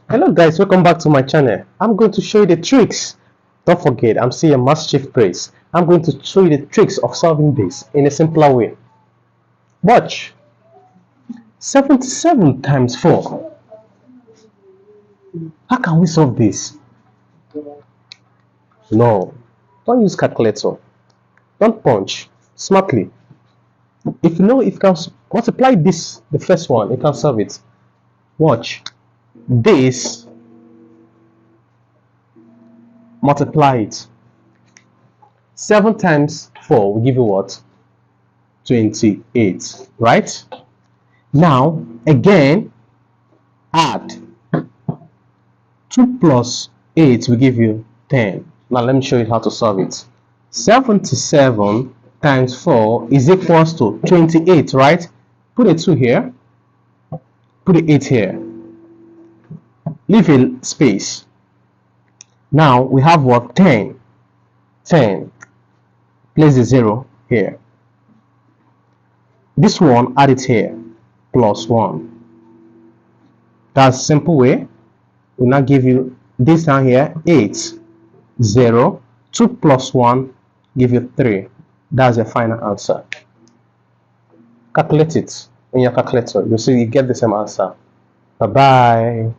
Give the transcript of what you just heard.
Hello guys, welcome back to my channel. I'm going to show you the tricks. Don't forget, I'm still your Master Chief Praise. I'm going to show you the tricks of solving this in a simpler way. Watch. 77 times 4. How can we solve this? No, don't use calculator. Don't punch. Smartly. If you know if you can multiply this, the first one, you can solve it. Watch. This, multiply it. 7 times 4 will give you what? 28, right? Now again, add 2 plus 8 will give you 10. Now let me show you how to solve it. 77 times 4 is equals to 28, right? Put a 2 here, put an 8 here, leave a space. Now we have what? 10. Place the 0 here. This one, add it here, plus 1. That's simple way. Will now give you this down here, 8, 0, 2 plus 1, give you 3. That's the final answer. Calculate it in your calculator. You'll see you get the same answer. Bye-bye.